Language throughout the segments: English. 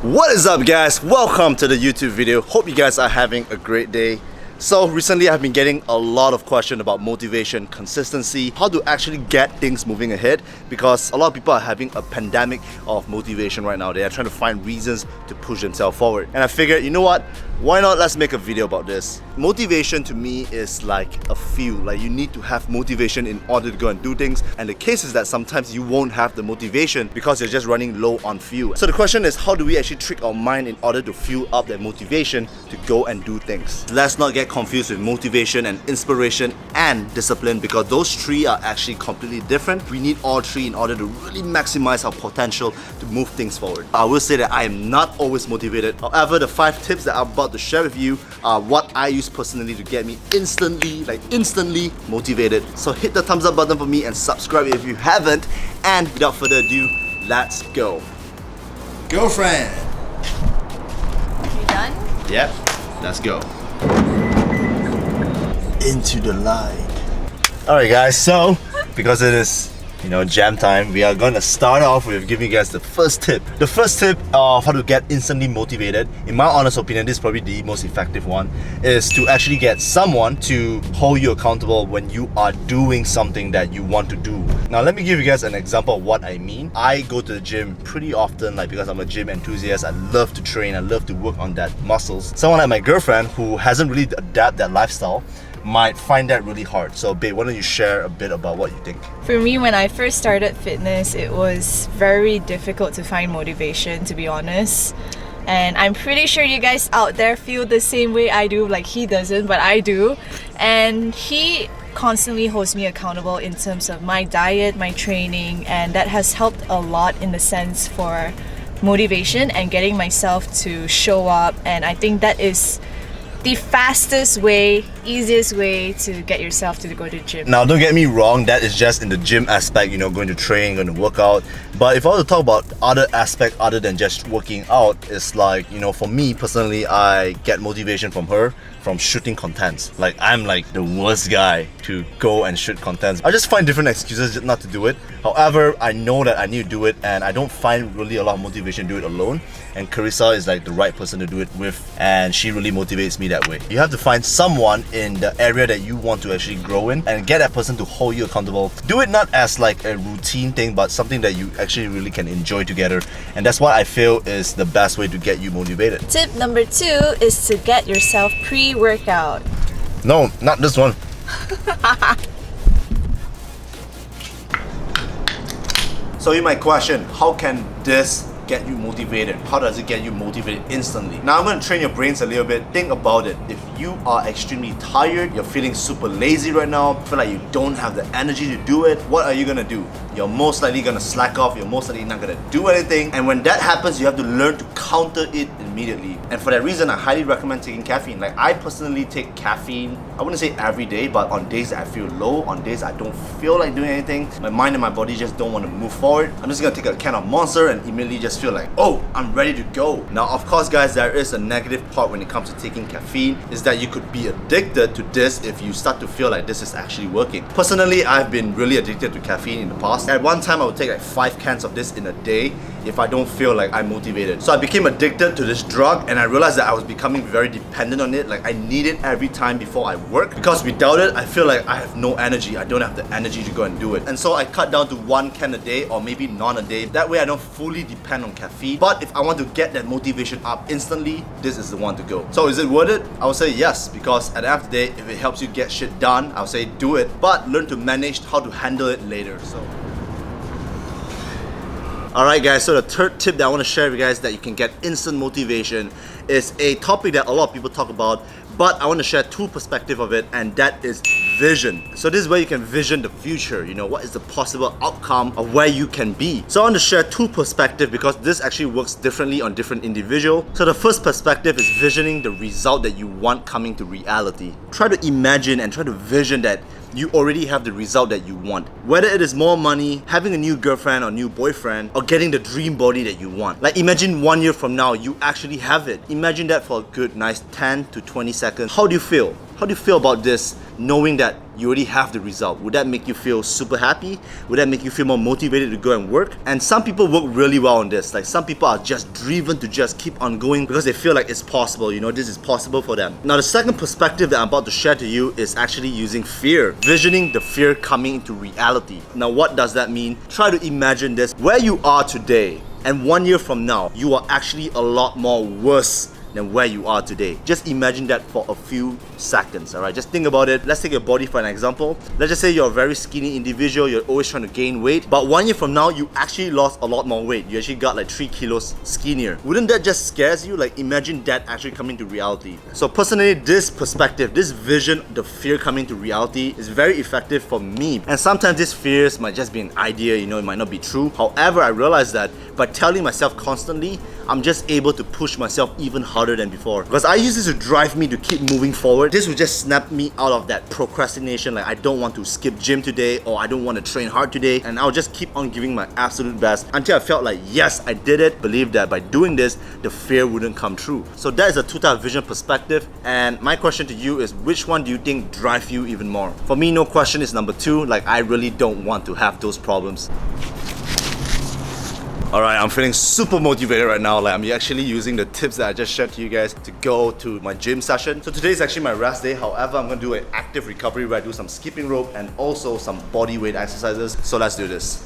What is up, guys? Welcome to the YouTube video. Hope you guys are having a great day. So recently I've been getting a lot of questions about motivation, consistency, how to actually get things moving ahead, because a lot of people are having a pandemic of motivation right now. They are trying to find reasons to push themselves forward. And I figured, you know what? Why not let's make a video about this? Motivation to me is like a fuel. Like, you need to have motivation in order to go and do things. And the case is that sometimes you won't have the motivation because you're just running low on fuel. So the question is, how do we actually trick our mind in order to fuel up that motivation to go and do things? Let's not get confused with motivation and inspiration and discipline, because those three are actually completely different. We need all three in order to really maximize our potential to move things forward. I will say that I am not always motivated. However, the 5 tips that I'm about to share with you are what I use personally to get me instantly motivated. So hit the thumbs up button for me and subscribe if you haven't. And without further ado, let's go. Girlfriend! You done? Yep, let's go. Into the light. Alright guys, so because it is jam time, we are gonna start off with giving you guys the first tip. The first tip of how to get instantly motivated, in my honest opinion, this is probably the most effective one, is to actually get someone to hold you accountable when you are doing something that you want to do. Now let me give you guys an example of what I mean. I go to the gym pretty often, because I'm a gym enthusiast. I love to train, I love to work on that muscles. Someone like my girlfriend who hasn't really adapted that lifestyle might find that really hard. So babe, why don't you share a bit about what you think? For me, when I first started fitness, it was very difficult to find motivation, to be honest. And I'm pretty sure you guys out there feel the same way I do. Like, he doesn't, but I do. And he constantly holds me accountable in terms of my diet, my training, and that has helped a lot in the sense for motivation and getting myself to show up. And I think that is the fastest way, easiest way to get yourself to go to the gym. Now don't get me wrong, that is just in the gym aspect, going to train, going to work out. But if I were to talk about other aspect other than just working out, it's like, for me personally, I get motivation from her, from shooting contents. Like, I'm like the worst guy to go and shoot contents. I just find different excuses not to do it. However, I know that I need to do it, and I don't find really a lot of motivation to do it alone. And Carissa is like the right person to do it with, and she really motivates me that way. You have to find someone in the area that you want to actually grow in and get that person to hold you accountable. Do it not as like a routine thing, but something that you actually really can enjoy together. And that's what I feel is the best way to get you motivated. Tip number 2 is to get yourself pre-workout. No, not this one. So you might question, how can this get you motivated? How does it get you motivated instantly? Now I'm going to train your brains a little bit. Think about it. If you are extremely tired, you're feeling super lazy right now, feel like you don't have the energy to do it, what are you going to do? You're most likely going to slack off, you're most likely not going to do anything. And when that happens, you have to learn to counter it immediately. And for that reason, I highly recommend taking caffeine. Like, I personally take caffeine, I wouldn't say every day, but on days that I feel low, on days I don't feel like doing anything, my mind and my body just don't want to move forward, I'm just going to take a can of Monster and immediately just feel like, oh, I'm ready to go. Now, of course, guys, there is a negative part when it comes to taking caffeine, is that you could be addicted to this if you start to feel like this is actually working. Personally, I've been really addicted to caffeine in the past. At one time, I would take like 5 cans of this in a day if I don't feel like I'm motivated. So I became addicted to this drug, and I realized that I was becoming very dependent on it. Like, I need it every time before I work, because without it, I feel like I have no energy. I don't have the energy to go and do it. And so I cut down to 1 can a day, or maybe none a day. That way I don't fully depend on caffeine. But if I want to get that motivation up instantly, this is the one to go. So is it worth it? I would say yes, because at the end of the day, if it helps you get shit done, I would say do it, but learn to manage how to handle it later. Alright guys, so the third tip that I want to share with you guys that you can get instant motivation is a topic that a lot of people talk about, but I want to share 2 perspectives of it, and that is vision. So this is where you can vision the future, what is the possible outcome of where you can be. So I want to share 2 perspectives because this actually works differently on different individuals. So the first perspective is visioning the result that you want coming to reality. Try to imagine and try to vision that you already have the result that you want. Whether it is more money, having a new girlfriend or new boyfriend, or getting the dream body that you want. Like, imagine 1 year from now, you actually have it. Imagine that for a good, nice 10 to 20 seconds. How do you feel? How do you feel about this, knowing that you already have the result? Would that make you feel super happy? Would that make you feel more motivated to go and work? And some people work really well on this. Like, some people are just driven to just keep on going because they feel like it's possible, you know, this is possible for them. Now, the second perspective that I'm about to share to you is actually using fear, visioning the fear coming into reality. Now, what does that mean? Try to imagine this, where you are today, and 1 year from now, you are actually a lot more worse than where you are today. Just imagine that for a few seconds, alright? Just think about it. Let's take your body for an example. Let's just say you're a very skinny individual, you're always trying to gain weight, but 1 year from now, you actually lost a lot more weight. You actually got like 3 kilos skinnier. Wouldn't that just scares you? Like, imagine that actually coming to reality. So personally, this perspective, this vision, the fear coming to reality is very effective for me. And sometimes these fears might just be an idea, you know, it might not be true. However, I realize that by telling myself constantly, I'm just able to push myself even harder than before. Because I use this to drive me to keep moving forward. This will just snap me out of that procrastination, like I don't want to skip gym today, or I don't want to train hard today, and I'll just keep on giving my absolute best until I felt like, yes, I did it. Believe that by doing this, the fear wouldn't come true. So that is a two-type vision perspective, and my question to you is, which one do you think drive you even more? For me, no question, is number 2. Like, I really don't want to have those problems. Alright, I'm feeling super motivated right now. Like, I'm actually using the tips that I just shared to you guys to go to my gym session. So today is actually my rest day. However, I'm gonna do an active recovery where I do some skipping rope and also some body weight exercises. So let's do this.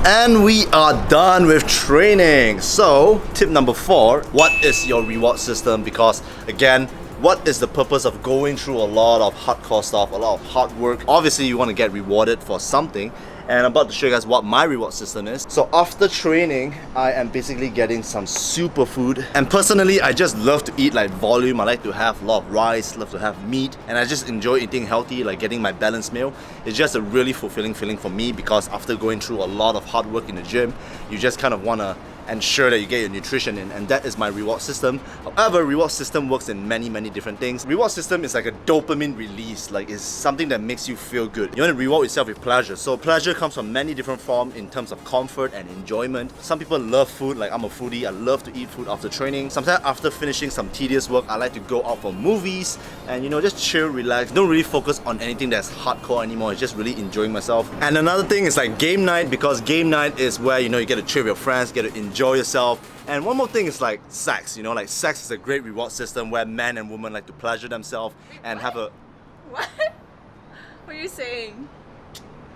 And we are done with training. So, tip number 4, what is your reward system? Because again, what is the purpose of going through a lot of hardcore stuff, a lot of hard work? Obviously, you want to get rewarded for something. And I'm about to show you guys what my reward system is. So after training, I am basically getting some superfood. And personally, I just love to eat like volume. I like to have a lot of rice, love to have meat. And I just enjoy eating healthy, like getting my balanced meal. It's just a really fulfilling feeling for me, because after going through a lot of hard work in the gym, you just kind of want to ensure that you get your nutrition in, and that is my reward system. However, reward system works in many different things. Reward system is like a dopamine release, like it's something that makes you feel good. You want to reward yourself with pleasure. So pleasure comes from many different forms in terms of comfort and enjoyment. Some people love food, like I'm a foodie, I love to eat food after training. Sometimes after finishing some tedious work, I like to go out for movies and, you know, just chill, relax. Don't really focus on anything that's hardcore anymore. It's just really enjoying myself. And another thing is like game night, because game night is where, you know, you get to chill with your friends, get to enjoy yourself. And one more thing is like sex, you know, like sex is a great reward system where men and women like to pleasure themselves and have a... What? What are you saying?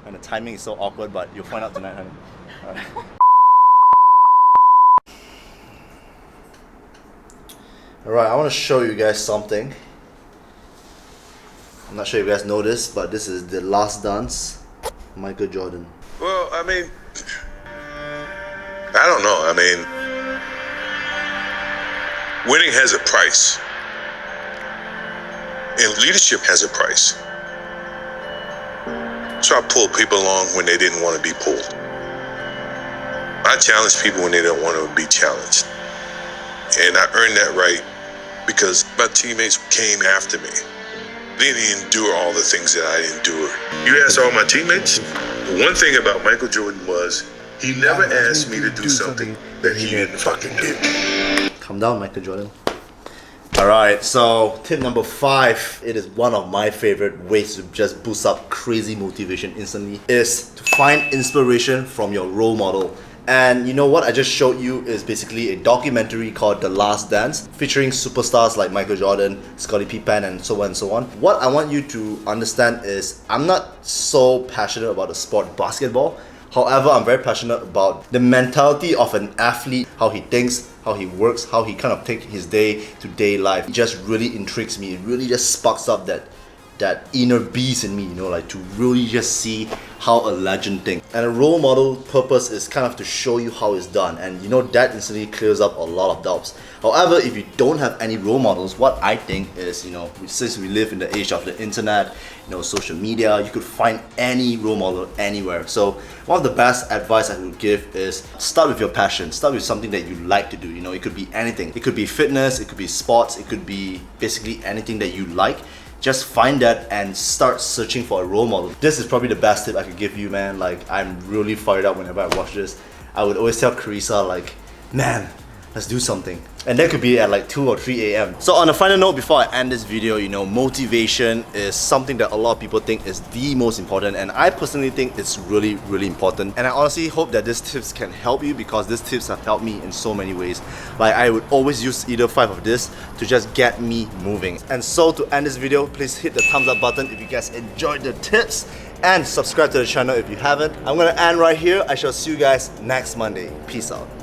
And the timing is so awkward, but you'll find out tonight, honey. Alright. Alright, I want to show you guys something. I'm not sure if you guys know this, but this is The Last Dance, Michael Jordan. Well, I mean, I don't know. I mean, winning has a price, and leadership has a price. So I pull people along when they didn't want to be pulled. I challenge people when they don't want to be challenged. And I earned that right because my teammates came after me. They didn't endure all the things that I endured. You ask all my teammates, one thing about Michael Jordan was he never asked me to do something that he didn't fucking do. Calm down, Michael Jordan. Alright, so tip number 5, it is one of my favorite ways to just boost up crazy motivation instantly, is to find inspiration from your role model. And you know what I just showed you is basically a documentary called The Last Dance, featuring superstars like Michael Jordan, Scottie Pippen, and so on and so on. What I want you to understand is I'm not so passionate about the sport basketball. However, I'm very passionate about the mentality of an athlete, how he thinks, how he works, how he kind of takes his day-to-day life. It just really intrigues me. It really just sparks up that inner beast in me, you know, like to really just see how a legend thinks. And a role model purpose is kind of to show you how it's done, and you know that instantly clears up a lot of doubts. However, if you don't have any role models, what I think is, you know, since we live in the age of the internet, you know, social media, you could find any role model anywhere. So one of the best advice I would give is start with your passion. Start with something that you like to do. You know, it could be anything. It could be fitness, it could be sports, it could be basically anything that you like. Just find that and start searching for a role model. This is probably the best tip I could give you, man. Like, I'm really fired up whenever I watch this. I would always tell Carissa, like, man, let's do something. And that could be at like 2 or 3 a.m. So on a final note, before I end this video, you know, motivation is something that a lot of people think is the most important, and I personally think it's really, really important. And I honestly hope that these tips can help you, because these tips have helped me in so many ways. Like, I would always use either 5 of this to just get me moving. And so to end this video, please hit the thumbs up button if you guys enjoyed the tips, and subscribe to the channel if you haven't. I'm gonna end right here. I shall see you guys next Monday. Peace out.